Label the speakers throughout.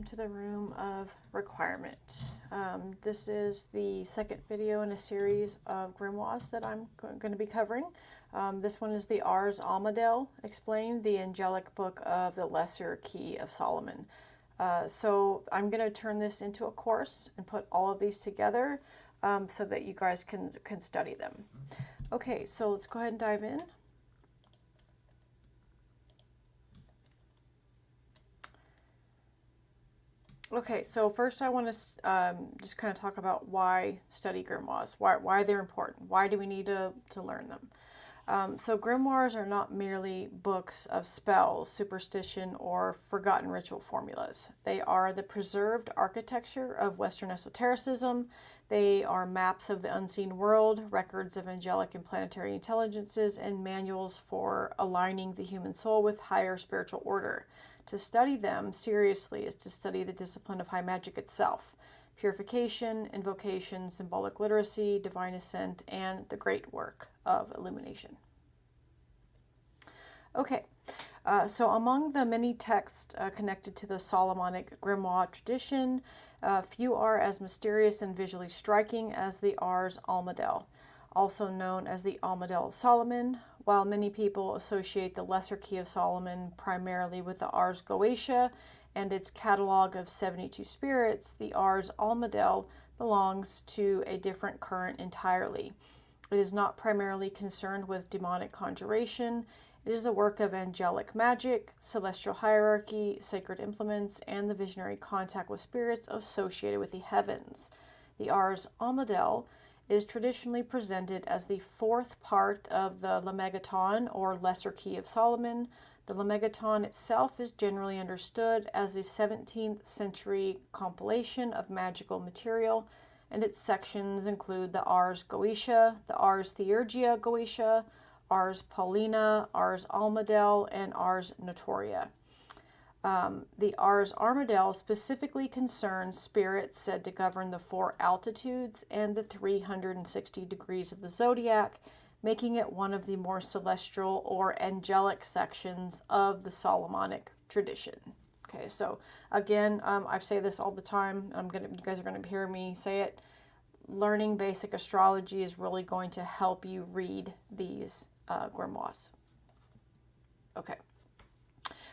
Speaker 1: welcome to the Room of Requirement. This is the second video in a series of grimoires that I'm going to be covering. This one is the Ars Almadel Explained, the Angelic book of the Lesser Key of Solomon. So I'm going to turn this into a course and put all of these together so that you guys can study them. Okay, so let's go ahead and dive in. Okay, so first I want to just kind of talk about why study grimoires, why they're important, why do we need to learn them. So grimoires are not merely books of spells, superstition, or forgotten ritual formulas. They are the preserved architecture of Western esotericism. They are maps of the unseen world, records of angelic and planetary intelligences, and manuals for aligning the human soul with higher spiritual order. To study them seriously is to study the discipline of high magic itself. Purification, invocation, symbolic literacy, divine ascent, and the great work of illumination. Okay, so among the many texts connected to the Solomonic grimoire tradition, few are as mysterious and visually striking as the Ars Almadel, also known as the Almadel of Solomon. While many people associate the Lesser Key of Solomon primarily with the Ars Goetia and its catalogue of 72 spirits, the Ars Almadel belongs to a different current entirely. It is not primarily concerned with demonic conjuration. It is a work of angelic magic, celestial hierarchy, sacred implements, and the visionary contact with spirits associated with the heavens. The Ars Almadel is traditionally presented as the fourth part of the Lemegeton, or Lesser Key of Solomon. The Lemegeton itself is generally understood as a 17th-century compilation of magical material, and its sections include the Ars Goetia, the Ars Theurgia-Goetia, Ars Paulina, Ars Almadel, and Ars Notoria. The Ars Almadel specifically concerns spirits said to govern the 4 altitudes and the 360 degrees of the Zodiac, making it one of the more celestial or angelic sections of the Solomonic tradition. Okay, so again, I say this all the time. You guys are gonna hear me say it. Learning basic astrology is really going to help you read these grimoires. Okay.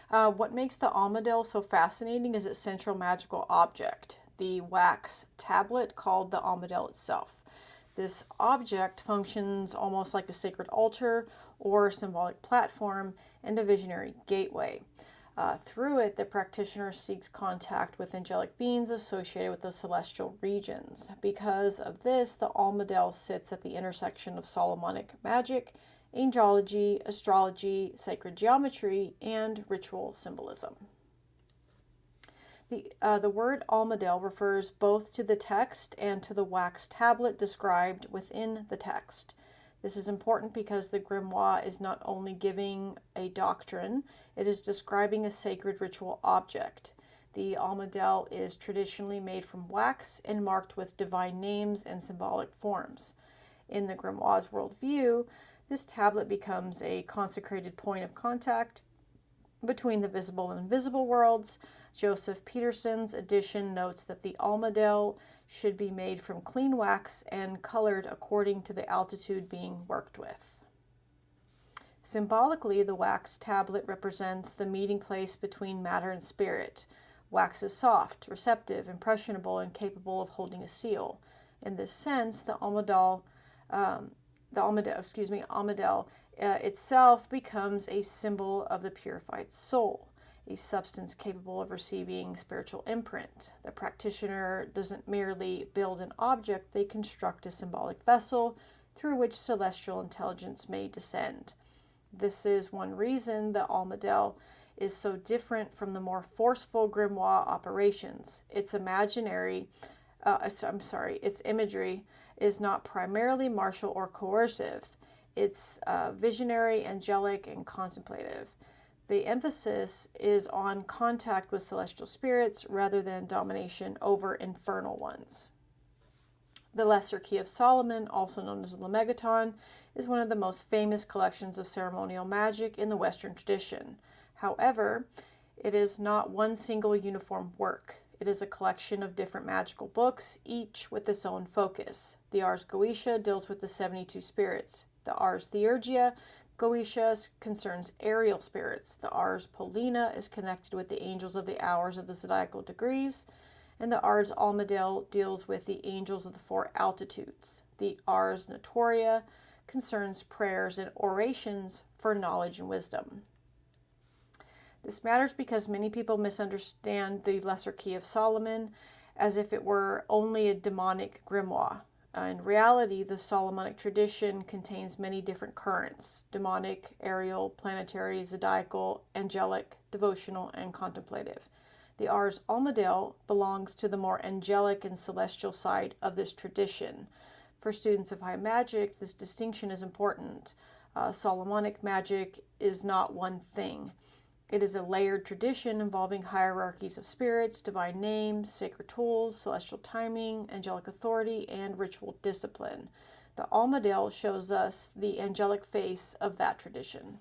Speaker 1: What makes the Almadel so fascinating is its central magical object, the wax tablet called the Almadel itself. This object functions almost like a sacred altar or symbolic platform and a visionary gateway. Through it, the practitioner seeks contact with angelic beings associated with the celestial regions. Because of this, the Almadel sits at the intersection of Solomonic magic, angelology, astrology, sacred geometry, and ritual symbolism. The word Almadel refers both to the text and to the wax tablet described within the text. This is important because the grimoire is not only giving a doctrine, it is describing a sacred ritual object. The Almadel is traditionally made from wax and marked with divine names and symbolic forms. In the grimoire's worldview, this tablet becomes a consecrated point of contact between the visible and invisible worlds. Joseph Peterson's edition notes that the Almadel should be made from clean wax and colored according to the altitude being worked with. Symbolically, the wax tablet represents the meeting place between matter and spirit. Wax is soft, receptive, impressionable, and capable of holding a seal. In this sense, the Almadel itself becomes a symbol of the purified soul, a substance capable of receiving spiritual imprint. The practitioner doesn't merely build an object, they construct a symbolic vessel through which celestial intelligence may descend. This is one reason the Almadel is so different from the more forceful grimoire operations. Its imagery is not primarily martial or coercive. It's visionary, angelic, and contemplative. The emphasis is on contact with celestial spirits rather than domination over infernal ones. The Lesser Key of Solomon, also known as the Lemegeton, is one of the most famous collections of ceremonial magic in the Western tradition. However, It is not one single uniform work. It is a collection of different magical books, each with its own focus. The Ars Goetia deals with the 72 spirits. The Ars Theurgia-Goetia concerns aerial spirits. The Ars Paulina is connected with the angels of the hours of the zodiacal degrees. And the Ars Almadel deals with the angels of the 4 altitudes. The Ars Notoria concerns prayers and orations for knowledge and wisdom. This matters because many people misunderstand the Lesser Key of Solomon as if it were only a demonic grimoire. In reality, the Solomonic tradition contains many different currents: demonic, aerial, planetary, zodiacal, angelic, devotional, and contemplative. The Ars Almadel belongs to the more angelic and celestial side of this tradition. For students of high magic, this distinction is important. Solomonic magic is not one thing. It is a layered tradition involving hierarchies of spirits, divine names, sacred tools, celestial timing, angelic authority, and ritual discipline. The Almadel shows us the angelic face of that tradition.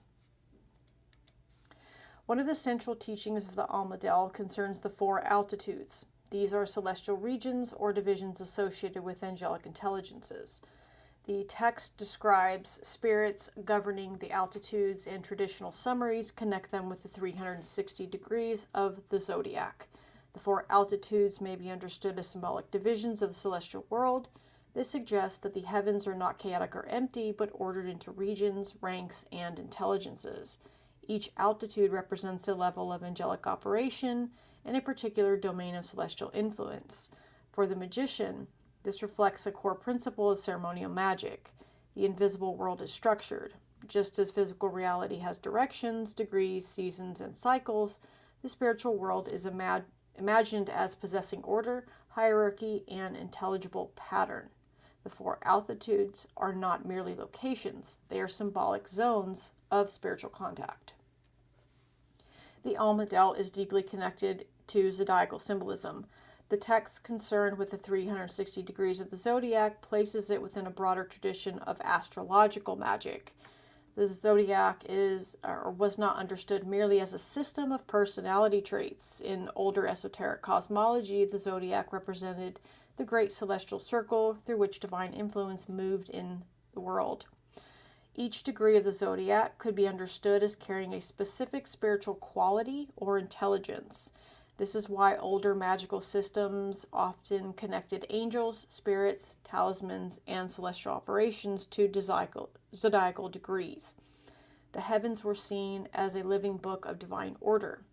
Speaker 1: One of the central teachings of the Almadel concerns the 4 altitudes. These are celestial regions or divisions associated with angelic intelligences. The text describes spirits governing the altitudes, and traditional summaries connect them with the 360 degrees of the Zodiac. The 4 altitudes may be understood as symbolic divisions of the celestial world. This suggests that the heavens are not chaotic or empty, but ordered into regions, ranks, and intelligences. Each altitude represents a level of angelic operation and a particular domain of celestial influence. For the magician, this reflects a core principle of ceremonial magic. The invisible world is structured. Just as physical reality has directions, degrees, seasons, and cycles, the spiritual world is imagined as possessing order, hierarchy, and intelligible pattern. The 4 altitudes are not merely locations. They are symbolic zones of spiritual contact. The Almadel is deeply connected to zodiacal symbolism. The text concerned with the 360 degrees of the zodiac places it within a broader tradition of astrological magic. The zodiac is or was not understood merely as a system of personality traits. In older esoteric cosmology, the zodiac represented the great celestial circle through which divine influence moved in the world. Each degree of the zodiac could be understood as carrying a specific spiritual quality or intelligence. This is why older magical systems often connected angels, spirits, talismans, and celestial operations to zodiacal degrees. The heavens were seen as a living book of divine order.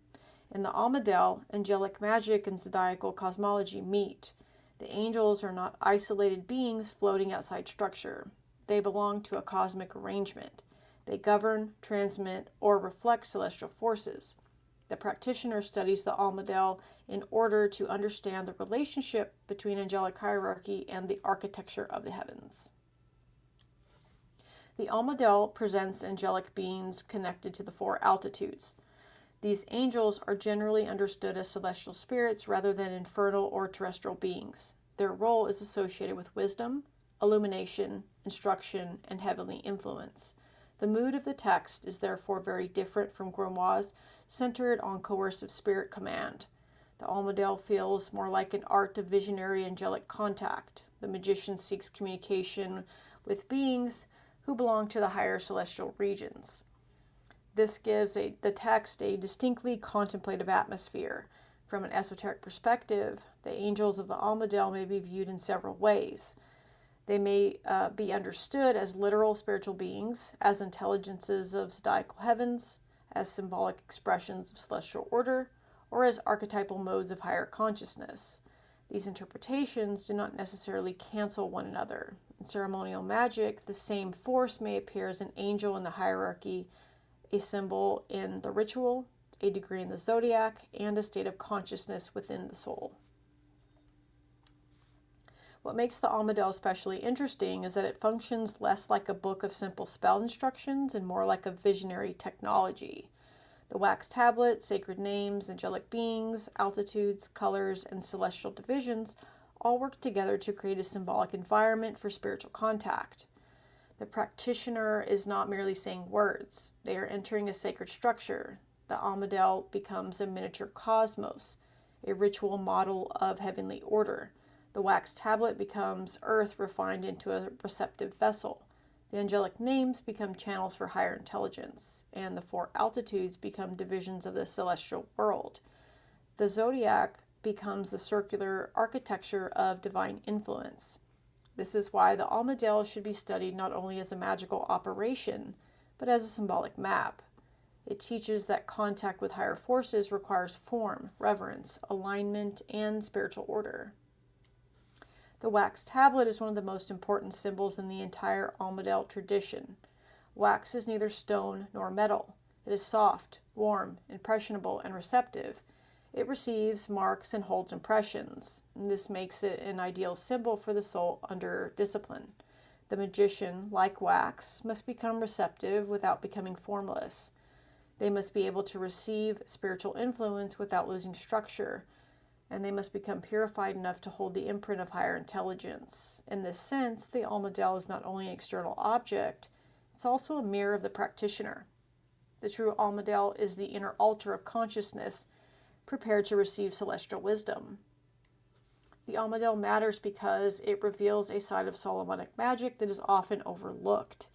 Speaker 1: In the Almadel, angelic magic and zodiacal cosmology meet. The angels are not isolated beings floating outside structure. They belong to a cosmic arrangement. They govern, transmit, or reflect celestial forces. The practitioner studies the Almadel in order to understand the relationship between angelic hierarchy and the architecture of the heavens. The Almadel presents angelic beings connected to the 4 altitudes. These angels are generally understood as celestial spirits rather than infernal or terrestrial beings. Their role is associated with wisdom, illumination, instruction, and heavenly influence. The mood of the text is therefore very different from grimoires centered on coercive spirit command. The Almadel feels more like an art of visionary angelic contact. The magician seeks communication with beings who belong to the higher celestial regions. This gives the text a distinctly contemplative atmosphere. From an esoteric perspective, the angels of the Almadel may be viewed in several ways. They may be understood as literal spiritual beings, as intelligences of zodiacal heavens, as symbolic expressions of celestial order, or as archetypal modes of higher consciousness. These interpretations do not necessarily cancel one another. In ceremonial magic, the same force may appear as an angel in the hierarchy, a symbol in the ritual, a degree in the zodiac, and a state of consciousness within the soul. What makes the Almadel especially interesting is that it functions less like a book of simple spell instructions and more like a visionary technology. The wax tablet, sacred names, angelic beings, altitudes, colors, and celestial divisions all work together to create a symbolic environment for spiritual contact. The practitioner is not merely saying words. They are entering a sacred structure. The Almadel becomes a miniature cosmos, a ritual model of heavenly order. The wax tablet becomes earth refined into a receptive vessel. The angelic names become channels for higher intelligence, and the four altitudes become divisions of the celestial world. The Zodiac becomes the circular architecture of divine influence. This is why the Almadel should be studied not only as a magical operation, but as a symbolic map. It teaches that contact with higher forces requires form, reverence, alignment, and spiritual order. The wax tablet is one of the most important symbols in the entire Almadel tradition. Wax is neither stone nor metal. It is soft, warm, impressionable, and receptive. It receives, marks, and holds impressions. And this makes it an ideal symbol for the soul under discipline. The magician, like wax, must become receptive without becoming formless. They must be able to receive spiritual influence without losing structure, and they must become purified enough to hold the imprint of higher intelligence. In this sense, the Almadel is not only an external object, it's also a mirror of the practitioner. The true Almadel is the inner altar of consciousness, prepared to receive celestial wisdom. The Almadel matters because it reveals a side of Solomonic magic that is often overlooked.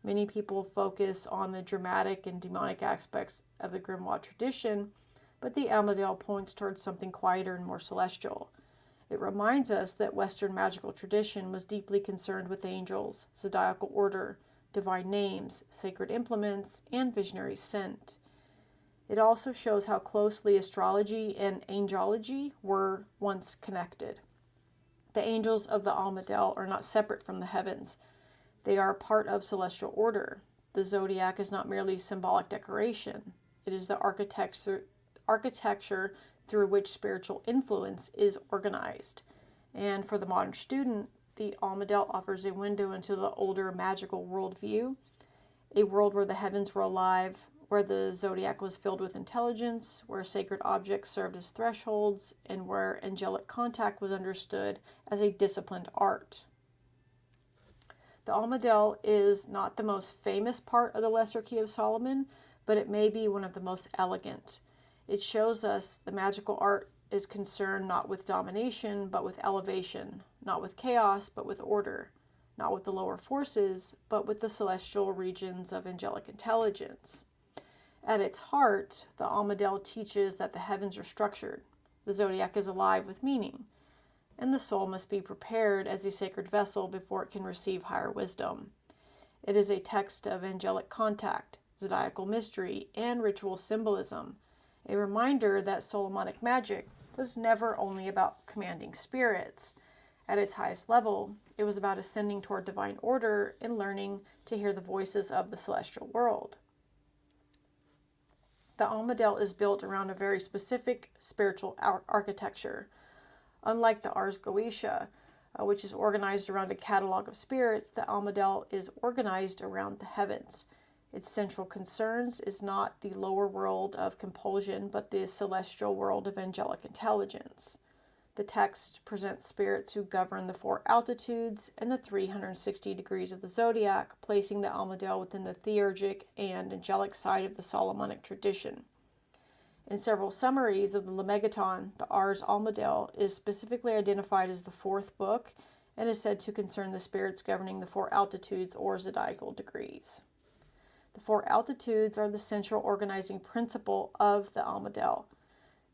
Speaker 1: Many people focus on the dramatic and demonic aspects of the grimoire tradition, but the Almadel points towards something quieter and more celestial. It reminds us that Western magical tradition was deeply concerned with angels, zodiacal order, divine names, sacred implements, and visionary scent. It also shows how closely astrology and angelology were once connected. The angels of the Almadel are not separate from the heavens. They are part of celestial order. The zodiac is not merely symbolic decoration. It is the architecture through which spiritual influence is organized. And for the modern student, the Almadel offers a window into the older magical worldview, a world where the heavens were alive, where the zodiac was filled with intelligence, where sacred objects served as thresholds, and where angelic contact was understood as a disciplined art. The Almadel is not the most famous part of the Lesser Key of Solomon, but it may be one of the most elegant. It shows us the magical art is concerned not with domination, but with elevation, not with chaos, but with order, not with the lower forces, but with the celestial regions of angelic intelligence. At its heart, the Almadel teaches that the heavens are structured, the zodiac is alive with meaning, and the soul must be prepared as a sacred vessel before it can receive higher wisdom. It is a text of angelic contact, zodiacal mystery, and ritual symbolism, a reminder that Solomonic magic was never only about commanding spirits. At its highest level, it was about ascending toward divine order and learning to hear the voices of the celestial world. The Almadel is built around a very specific spiritual architecture. Unlike the Ars Goetia, which is organized around a catalogue of spirits, the Almadel is organized around the heavens. Its central concerns is not the lower world of compulsion, but the celestial world of angelic intelligence. The text presents spirits who govern the four altitudes and the 360 degrees of the zodiac, placing the Almadel within the theurgic and angelic side of the Solomonic tradition. In several summaries of the Lemegeton, the Ars Almadel is specifically identified as the fourth book and is said to concern the spirits governing the four altitudes or zodiacal degrees. The four altitudes are the central organizing principle of the Almadel.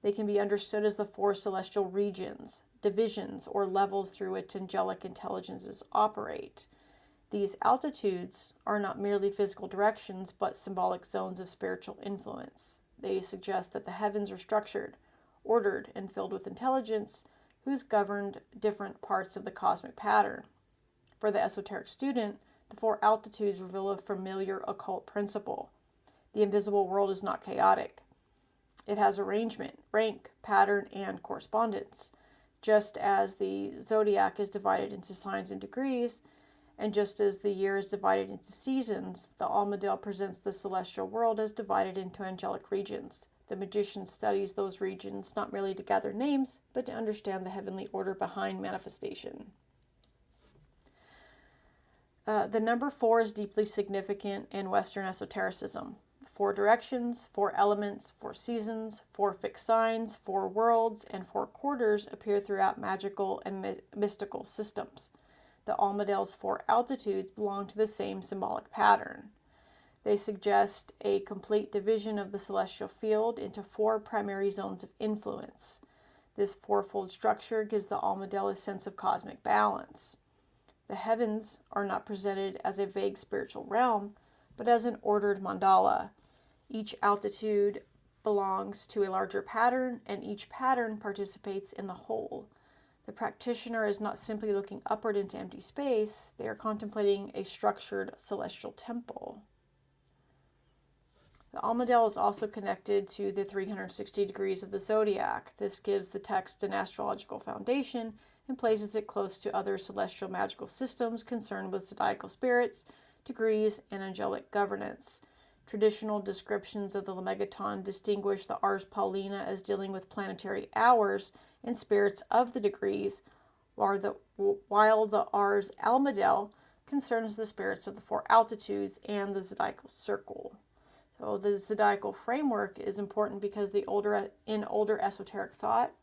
Speaker 1: They can be understood as the four celestial regions, divisions, or levels through which angelic intelligences operate. These altitudes are not merely physical directions, but symbolic zones of spiritual influence. They suggest that the heavens are structured, ordered, and filled with intelligence, who's governed different parts of the cosmic pattern. For the esoteric student, the four altitudes reveal a familiar occult principle. The invisible world is not chaotic. It has arrangement, rank, pattern, and correspondence. Just as the zodiac is divided into signs and degrees, and just as the year is divided into seasons, the Almadel presents the celestial world as divided into angelic regions. The magician studies those regions not merely to gather names, but to understand the heavenly order behind manifestation. The number 4 is deeply significant in Western esotericism. 4 directions, 4 elements, 4 seasons, 4 fixed signs, 4 worlds, and 4 quarters appear throughout magical and mystical systems. The Almadel's 4 altitudes belong to the same symbolic pattern. They suggest a complete division of the celestial field into 4 primary zones of influence. This fourfold structure gives the Almadel a sense of cosmic balance. The heavens are not presented as a vague spiritual realm, but as an ordered mandala. Each altitude belongs to a larger pattern, and each pattern participates in the whole. The practitioner is not simply looking upward into empty space, they are contemplating a structured celestial temple. The Almadel is also connected to the 360 degrees of the Zodiac. This gives the text an astrological foundation and places it close to other celestial magical systems concerned with zodiacal spirits, degrees, and angelic governance. Traditional descriptions of the Lemegeton distinguish the Ars Paulina as dealing with planetary hours and spirits of the degrees, while the Ars Almadel concerns the spirits of the 4 altitudes and the zodiacal circle. So the zodiacal framework is important because in older esoteric thought,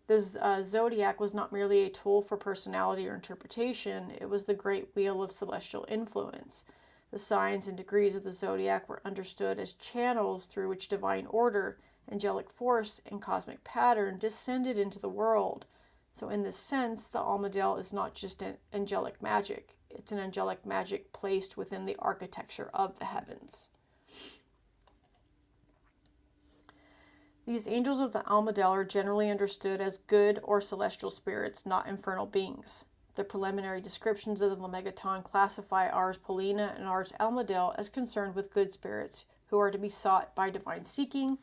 Speaker 1: the zodiac was not merely a tool for personality or interpretation, it was the great wheel of celestial influence. The signs and degrees of the zodiac were understood as channels through which divine order, angelic force, and cosmic pattern descended into the world. So in this sense, the Almadel is not just an angelic magic, it's an angelic magic placed within the architecture of the heavens. These angels of the Almadel are generally understood as good or celestial spirits, not infernal beings. The preliminary descriptions of the Lemegeton classify Ars Paulina and Ars Almadel as concerned with good spirits who are to be sought by divine seeking,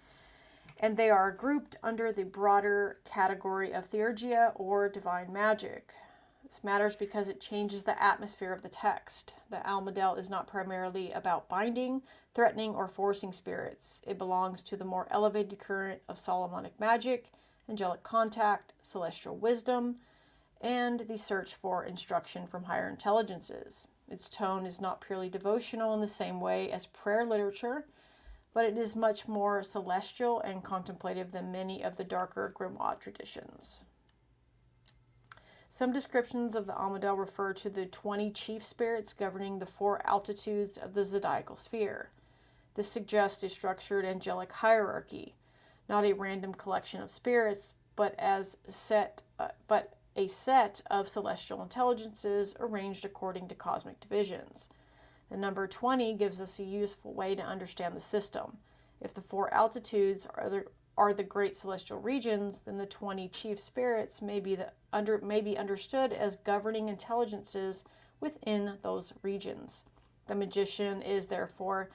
Speaker 1: and they are grouped under the broader category of Theurgia or divine magic. This matters because it changes the atmosphere of the text. The Almadel is not primarily about binding, threatening, or forcing spirits. It belongs to the more elevated current of Solomonic magic, angelic contact, celestial wisdom, and the search for instruction from higher intelligences. Its tone is not purely devotional in the same way as prayer literature, but it is much more celestial and contemplative than many of the darker grimoire traditions. Some descriptions of the Almadel refer to the 20 chief spirits governing the 4 altitudes of the zodiacal sphere. This suggests a structured angelic hierarchy, not a random collection of spirits, but a set of celestial intelligences arranged according to cosmic divisions. The number 20 gives us a useful way to understand the system. If the 4 altitudes are the great celestial regions, then the 20 chief spirits may be understood as governing intelligences within those regions. The magician is therefore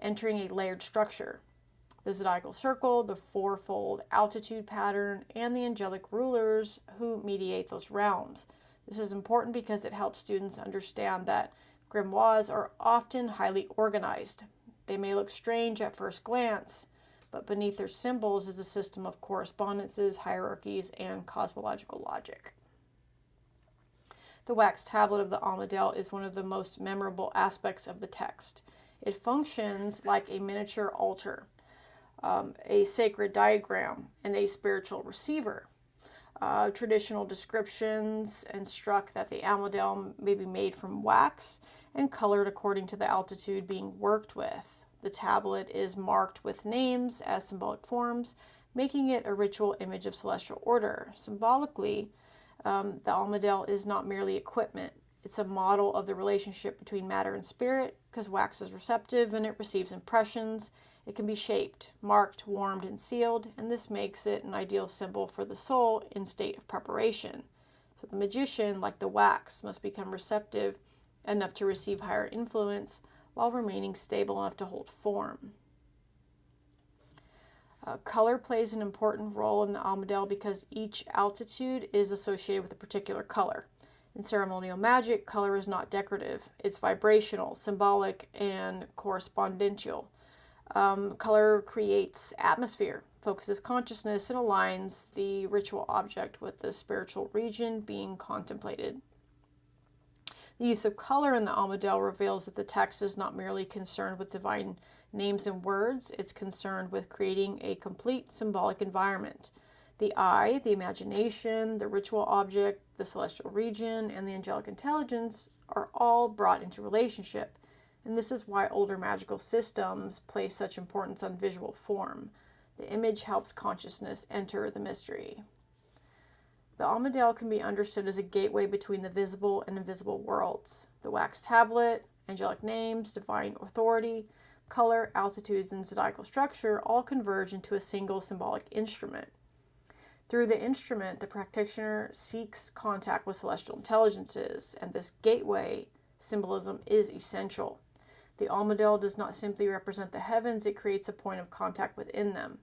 Speaker 1: entering a layered structure. The zodiacal circle, the 4-fold altitude pattern, and the angelic rulers who mediate those realms. This is important because it helps students understand that grimoires are often highly organized. They may look strange at first glance, but beneath their symbols is a system of correspondences, hierarchies, and cosmological logic. The wax tablet of the Almadel is one of the most memorable aspects of the text. It functions like a miniature altar, a sacred diagram, and a spiritual receiver. Traditional descriptions instruct that the Almadel may be made from wax and colored according to the altitude being worked with. The tablet is marked with names as symbolic forms, making it a ritual image of celestial order. Symbolically, the Almadel is not merely equipment. It's a model of the relationship between matter and spirit, because wax is receptive and it receives impressions. It can be shaped, marked, warmed, and sealed, and this makes it an ideal symbol for the soul in state of preparation. So the magician, like the wax, must become receptive enough to receive higher influence while remaining stable enough to hold form. Color plays an important role in the Almadel because each altitude is associated with a particular color. In ceremonial magic, color is not decorative. It's vibrational, symbolic, and correspondential. Color creates atmosphere, focuses consciousness, and aligns the ritual object with the spiritual region being contemplated. The use of color in the Almadel reveals that the text is not merely concerned with divine names and words, it's concerned with creating a complete symbolic environment. The eye, the imagination, the ritual object, the celestial region, and the angelic intelligence are all brought into relationship, and this is why older magical systems place such importance on visual form. The image helps consciousness enter the mystery. The Almadel can be understood as a gateway between the visible and invisible worlds. The wax tablet, angelic names, divine authority, color, altitudes, and zodiacal structure all converge into a single symbolic instrument. Through the instrument, the practitioner seeks contact with celestial intelligences, and this gateway symbolism is essential. The Almadel does not simply represent the heavens, it creates a point of contact within them.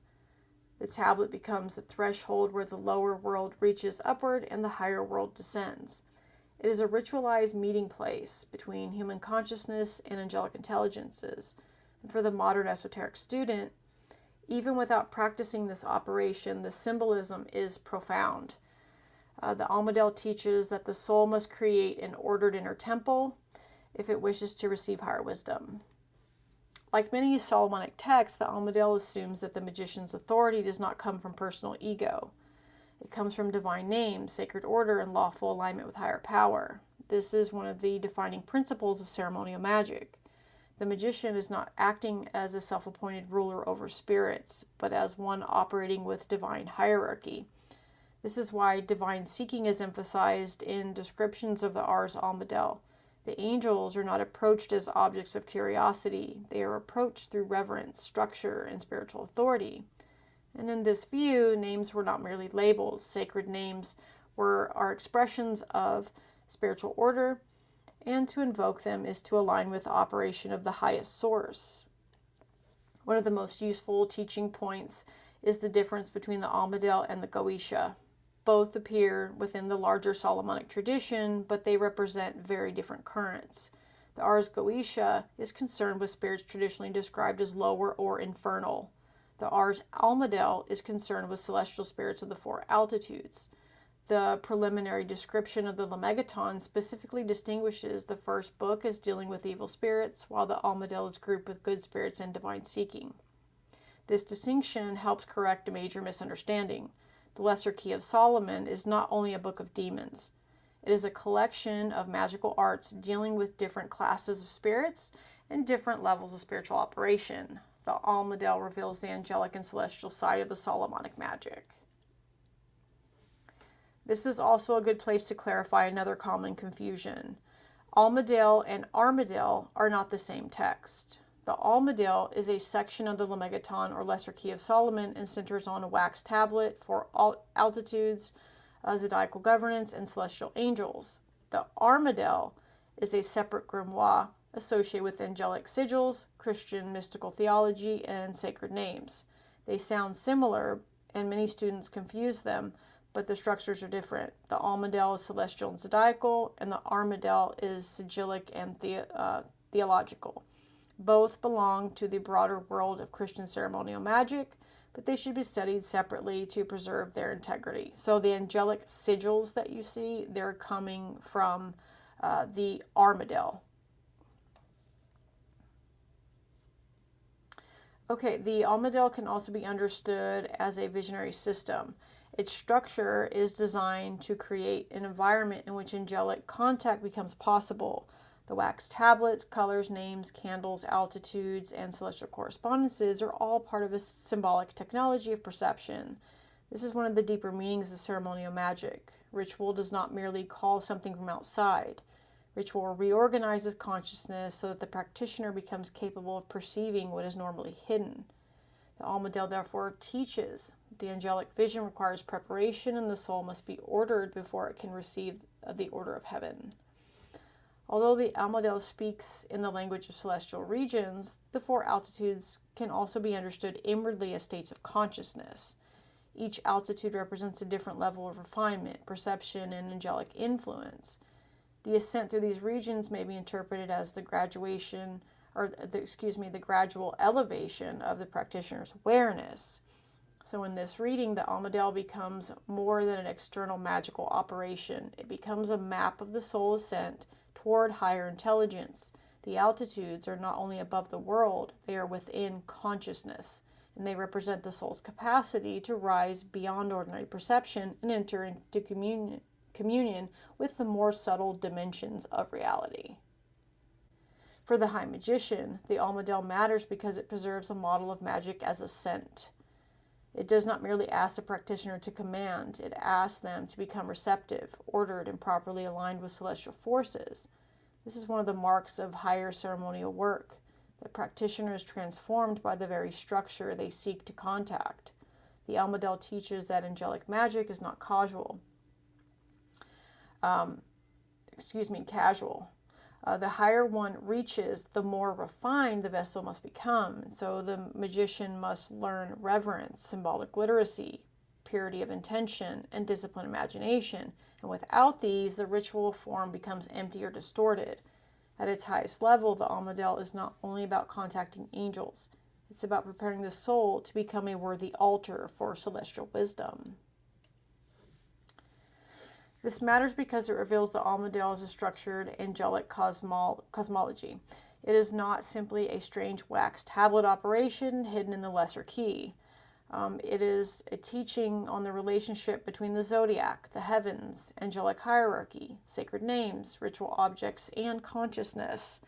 Speaker 1: The tablet becomes the threshold where the lower world reaches upward and the higher world descends. It is a ritualized meeting place between human consciousness and angelic intelligences. And for the modern esoteric student, even without practicing this operation, the symbolism is profound. The Almadel teaches that the soul must create an ordered inner temple if it wishes to receive higher wisdom. Like many Solomonic texts, the Almadel assumes that the magician's authority does not come from personal ego. It comes from divine names, sacred order, and lawful alignment with higher power. This is one of the defining principles of ceremonial magic. The magician is not acting as a self-appointed ruler over spirits, but as one operating with divine hierarchy. This is why divine seeking is emphasized in descriptions of the Ars Almadel. The angels are not approached as objects of curiosity. They are approached through reverence, structure, and spiritual authority. And in this view, names were not merely labels. Sacred names are expressions of spiritual order, and to invoke them is to align with the operation of the highest source. One of the most useful teaching points is the difference between the Almadel and the Goetia. Both appear within the larger Solomonic tradition, but they represent very different currents. The Ars Goetia is concerned with spirits traditionally described as lower or infernal. The Ars Almadel is concerned with celestial spirits of the four altitudes. The preliminary description of the Lemegeton specifically distinguishes the first book as dealing with evil spirits, while the Almadel is grouped with good spirits and divine seeking. This distinction helps correct a major misunderstanding. The Lesser Key of Solomon is not only a book of demons. It is a collection of magical arts dealing with different classes of spirits and different levels of spiritual operation. The Almadel reveals the angelic and celestial side of the Solomonic magic. This is also a good place to clarify another common confusion. Almadel and Armadel are not the same text. The Almadel is a section of the Lemegeton or Lesser Key of Solomon and centers on a wax tablet for all altitudes, zodiacal governance, and celestial angels. The Armadel is a separate grimoire associated with angelic sigils, Christian mystical theology, and sacred names. They sound similar, and many students confuse them, but the structures are different. The Almadel is celestial and zodiacal, and the Armadel is sigillic and theological. Both belong to the broader world of Christian ceremonial magic, but they should be studied separately to preserve their integrity. So the angelic sigils that you see, they're coming from the Armadel. Okay, the Almadel can also be understood as a visionary system. Its structure is designed to create an environment in which angelic contact becomes possible. The wax tablets, colors, names, candles, altitudes, and celestial correspondences are all part of a symbolic technology of perception. This is one of the deeper meanings of ceremonial magic. Ritual does not merely call something from outside. Ritual reorganizes consciousness so that the practitioner becomes capable of perceiving what is normally hidden. The Almadel therefore teaches the angelic vision requires preparation and the soul must be ordered before it can receive the order of heaven. Although the Almadel speaks in the language of celestial regions, the four altitudes can also be understood inwardly as states of consciousness. Each altitude represents a different level of refinement, perception, and angelic influence. The ascent through these regions may be interpreted as the gradual elevation of the practitioner's awareness. So in this reading, the Almadel becomes more than an external magical operation. It becomes a map of the soul ascent toward higher intelligence. The altitudes are not only above the world, they are within consciousness, and they represent the soul's capacity to rise beyond ordinary perception and enter into communion with the more subtle dimensions of reality. For the high magician, the Almadel matters because it preserves a model of magic as ascent. It does not merely ask the practitioner to command, it asks them to become receptive, ordered, and properly aligned with celestial forces. This is one of the marks of higher ceremonial work. The practitioner is transformed by the very structure they seek to contact. The Almadel teaches that angelic magic is not casual. The higher one reaches, the more refined the vessel must become. So the magician must learn reverence, symbolic literacy, purity of intention, and disciplined imagination. And without these, the ritual form becomes empty or distorted. At its highest level, the Almadel is not only about contacting angels, it's about preparing the soul to become a worthy altar for celestial wisdom. This matters because it reveals the Almadel as a structured angelic cosmology. It is not simply a strange wax tablet operation hidden in the lesser key. It is a teaching on the relationship between the Zodiac, the heavens, angelic hierarchy, sacred names, ritual objects, and consciousness.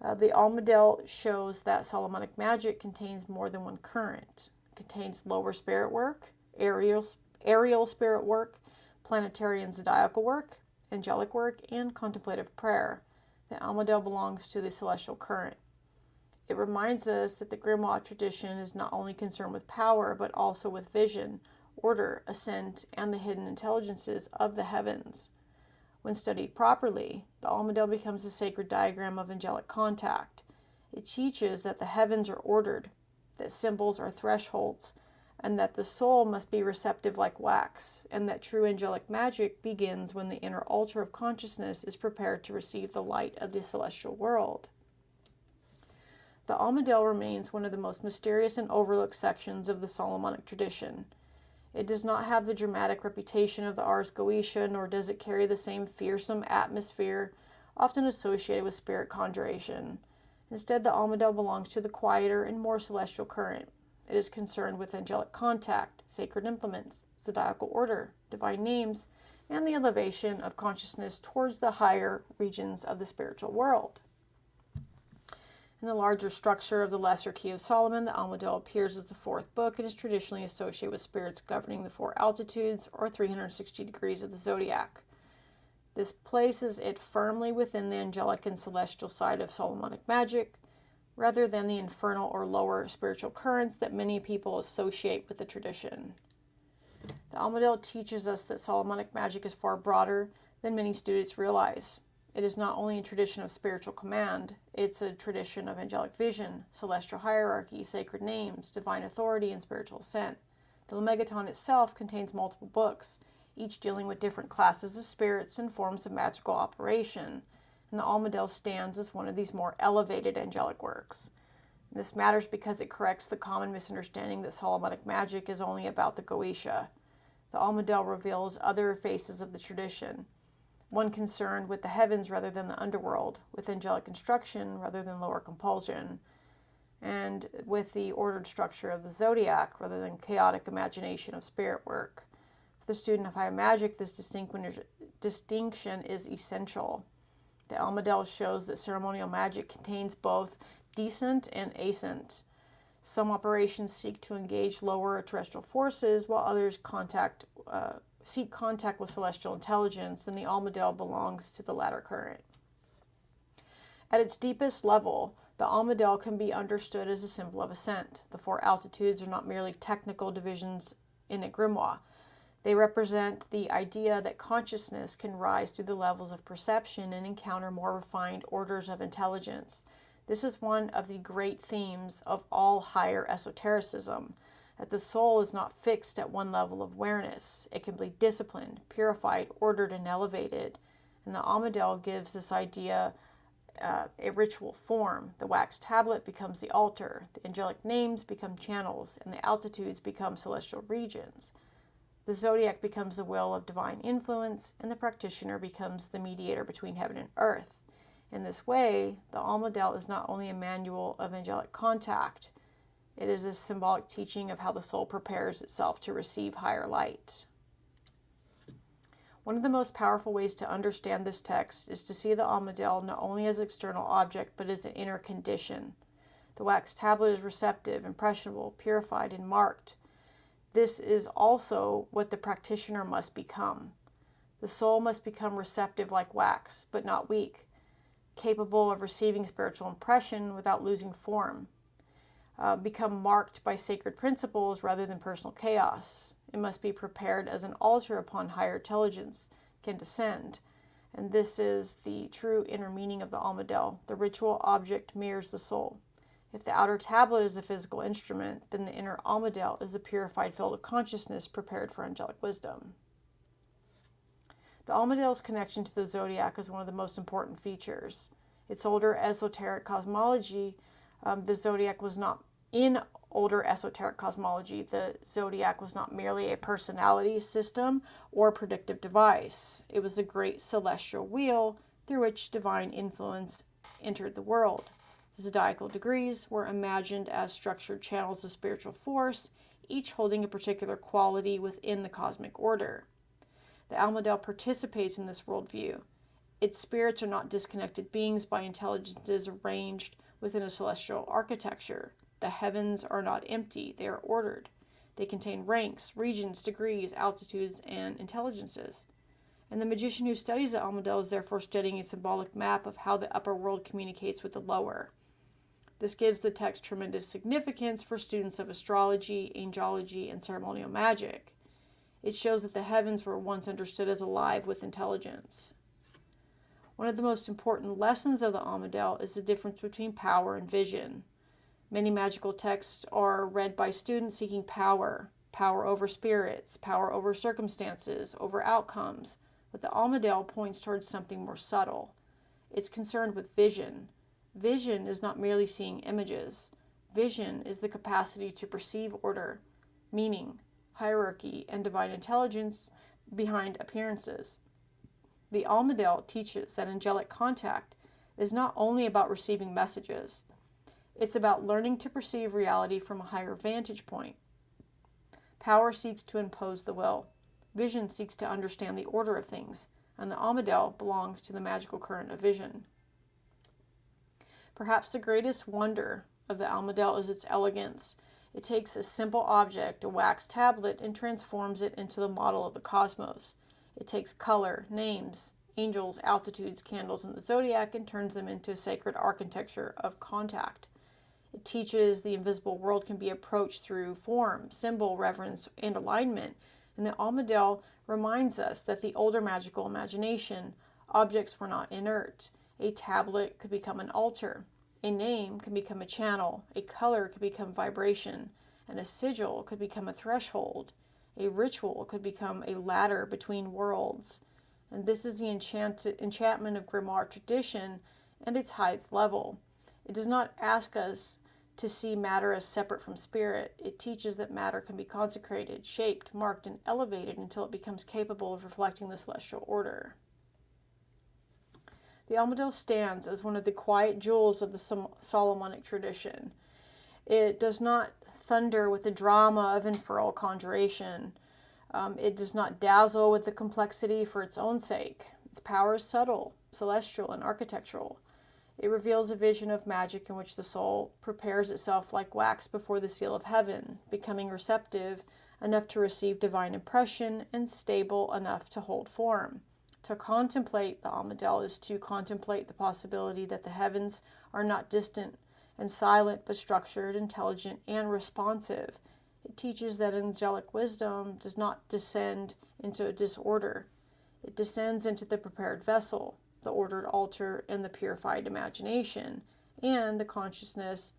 Speaker 1: The Almadel shows that Solomonic magic contains more than one current. It contains lower spirit work, aerial spirit work, planetary and zodiacal work, angelic work, and contemplative prayer. The Almadel belongs to the celestial current. It reminds us that the grimoire tradition is not only concerned with power, but also with vision, order, ascent, and the hidden intelligences of the heavens. When studied properly, the Almadel becomes a sacred diagram of angelic contact. It teaches that the heavens are ordered, that symbols are thresholds, and that the soul must be receptive like wax, and that true angelic magic begins when the inner altar of consciousness is prepared to receive the light of the celestial world. The Almadel remains one of the most mysterious and overlooked sections of the Solomonic tradition. It does not have the dramatic reputation of the Ars Goetia, nor does it carry the same fearsome atmosphere often associated with spirit conjuration. Instead, the Almadel belongs to the quieter and more celestial current. It is concerned with angelic contact, sacred implements, zodiacal order, divine names, and the elevation of consciousness towards the higher regions of the spiritual world. In the larger structure of the Lesser Key of Solomon, the Almadel appears as the fourth book and is traditionally associated with spirits governing the four altitudes, or 360 degrees of the Zodiac. This places it firmly within the angelic and celestial side of Solomonic magic, rather than the infernal or lower spiritual currents that many people associate with the tradition. The Almadel teaches us that Solomonic magic is far broader than many students realize. It is not only a tradition of spiritual command, it's a tradition of angelic vision, celestial hierarchy, sacred names, divine authority, and spiritual ascent. The Lemegeton itself contains multiple books, each dealing with different classes of spirits and forms of magical operation, and the Almadel stands as one of these more elevated angelic works. This matters because it corrects the common misunderstanding that Solomonic magic is only about the Goetia. The Almadel reveals other faces of the tradition, one concerned with the heavens rather than the underworld, with angelic instruction rather than lower compulsion, and with the ordered structure of the Zodiac rather than chaotic imagination of spirit work. For the student of high magic, this distinction is essential. The Almadel shows that ceremonial magic contains both descent and ascent. Some operations seek to engage lower terrestrial forces, while others seek contact with celestial intelligence, and the Almadel belongs to the latter current. At its deepest level, the Almadel can be understood as a symbol of ascent. The four altitudes are not merely technical divisions in a grimoire. They represent the idea that consciousness can rise through the levels of perception and encounter more refined orders of intelligence. This is one of the great themes of all higher esotericism, that the soul is not fixed at one level of awareness. It can be disciplined, purified, ordered, and elevated. And the Almadel gives this idea a ritual form. The wax tablet becomes the altar, the angelic names become channels, and the altitudes become celestial regions. The Zodiac becomes the will of divine influence, and the practitioner becomes the mediator between heaven and earth. In this way, the Almadel is not only a manual of angelic contact, it is a symbolic teaching of how the soul prepares itself to receive higher light. One of the most powerful ways to understand this text is to see the Almadel not only as an external object, but as an inner condition. The wax tablet is receptive, impressionable, purified, and marked. This is also what the practitioner must become. The soul must become receptive like wax, but not weak, capable of receiving spiritual impression without losing form. Become marked by sacred principles rather than personal chaos. It must be prepared as an altar upon higher intelligence can descend. And this is the true inner meaning of the Almadel. The ritual object mirrors the soul. If the outer tablet is a physical instrument, then the inner Almadel is the purified field of consciousness prepared for angelic wisdom. The Almadel's connection to the Zodiac is one of the most important features. Its older esoteric cosmology, the Zodiac was not merely a personality system or predictive device. It was a great celestial wheel through which divine influence entered the world. The zodiacal degrees were imagined as structured channels of spiritual force, each holding a particular quality within the cosmic order. The Almadel participates in this worldview. Its spirits are not disconnected beings by intelligences arranged within a celestial architecture. The heavens are not empty, they are ordered. They contain ranks, regions, degrees, altitudes, and intelligences. And the magician who studies the Almadel is therefore studying a symbolic map of how the upper world communicates with the lower. This gives the text tremendous significance for students of astrology, angelology, and ceremonial magic. It shows that the heavens were once understood as alive with intelligence. One of the most important lessons of the Almadel is the difference between power and vision. Many magical texts are read by students seeking power over spirits, power over circumstances, over outcomes, but the Almadel points towards something more subtle. It's concerned with vision. Vision is not merely seeing images. Vision is the capacity to perceive order, meaning, hierarchy, and divine intelligence behind appearances. The Almadel teaches that angelic contact is not only about receiving messages, it's about learning to perceive reality from a higher vantage point. Power seeks to impose the will. Vision seeks to understand the order of things, and the Almadel belongs to the magical current of vision. Perhaps the greatest wonder of the Almadel is its elegance. It takes a simple object, a wax tablet, and transforms it into the model of the cosmos. It takes color, names, angels, altitudes, candles, and the Zodiac and turns them into a sacred architecture of contact. It teaches the invisible world can be approached through form, symbol, reverence, and alignment. And the Almadel reminds us that the older magical imagination, objects were not inert. A tablet could become an altar. A name can become a channel. A color could become vibration. And a sigil could become a threshold. A ritual could become a ladder between worlds. And this is the enchantment of grimoire tradition and its highest level. It does not ask us to see matter as separate from spirit. It teaches that matter can be consecrated, shaped, marked, and elevated until it becomes capable of reflecting the celestial order. The Almadel stands as one of the quiet jewels of the Solomonic tradition. It does not thunder with the drama of infernal conjuration. It does not dazzle with the complexity for its own sake. Its power is subtle, celestial, and architectural. It reveals a vision of magic in which the soul prepares itself like wax before the seal of heaven, becoming receptive enough to receive divine impression and stable enough to hold form. To contemplate the Almadel is to contemplate the possibility that the heavens are not distant and silent, but structured, intelligent, and responsive. It teaches that angelic wisdom does not descend into a disorder. It descends into the prepared vessel, the ordered altar, and the purified imagination, and the consciousness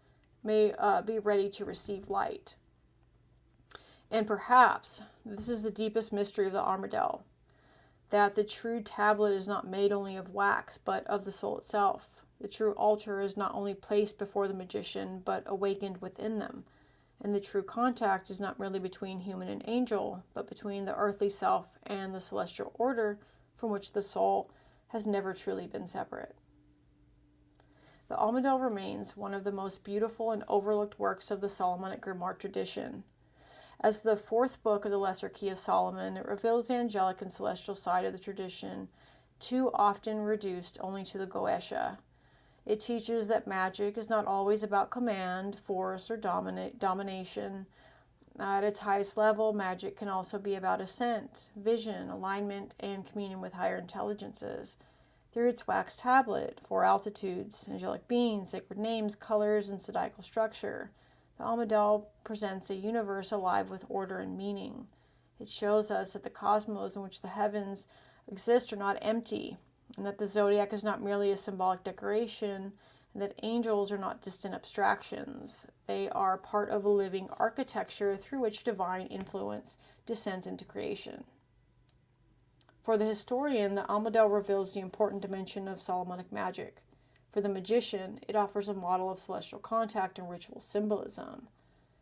Speaker 1: may be ready to receive light. And perhaps this is the deepest mystery of the Almadel, that the true tablet is not made only of wax, but of the soul itself. The true altar is not only placed before the magician, but awakened within them. And the true contact is not merely between human and angel, but between the earthly self and the celestial order from which the soul has never truly been separate. The Almadel remains one of the most beautiful and overlooked works of the Solomonic grimoire tradition. As the fourth book of the Lesser Key of Solomon, it reveals the angelic and celestial side of the tradition, too often reduced only to the Goetia. It teaches that magic is not always about command, force, or domination. At its highest level, magic can also be about ascent, vision, alignment, and communion with higher intelligences. Through its wax tablet, 4 altitudes, angelic beings, sacred names, colors, and zodiacal structure, the Almadel presents a universe alive with order and meaning. It shows us that the cosmos in which the heavens exist are not empty, and that the zodiac is not merely a symbolic decoration, and that angels are not distant abstractions. They are part of a living architecture through which divine influence descends into creation. For the historian, the Almadel reveals the important dimension of Solomonic magic. For the magician, it offers a model of celestial contact and ritual symbolism.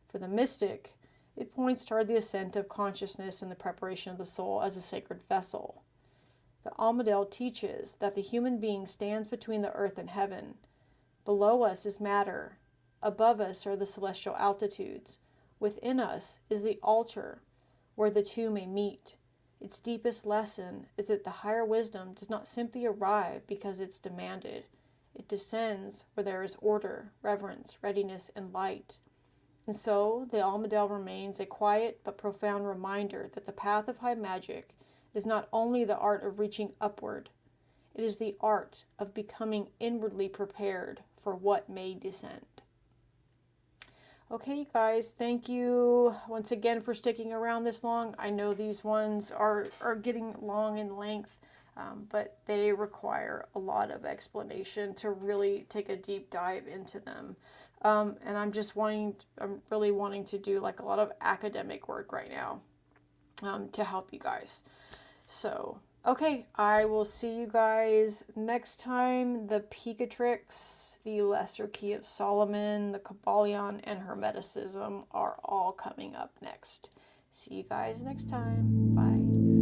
Speaker 1: For the mystic, it points toward the ascent of consciousness and the preparation of the soul as a sacred vessel. The Almadel teaches that the human being stands between the earth and heaven. Below us is matter. Above us are the celestial altitudes. Within us is the altar, where the two may meet. Its deepest lesson is that the higher wisdom does not simply arrive because it's demanded. It descends where there is order, reverence, readiness, and light. And so, the Almadel remains a quiet but profound reminder that the path of high magic is not only the art of reaching upward, it is the art of becoming inwardly prepared for what may descend. Okay, you guys, thank you once again for sticking around this long. I know these ones are getting long in length, but they require a lot of explanation to really take a deep dive into them. And I'm really wanting to do like a lot of academic work right now to help you guys. So, okay, I will see you guys next time. The Picatrix, the Lesser Key of Solomon, the Kybalion, and Hermeticism are all coming up next. See you guys next time. Bye.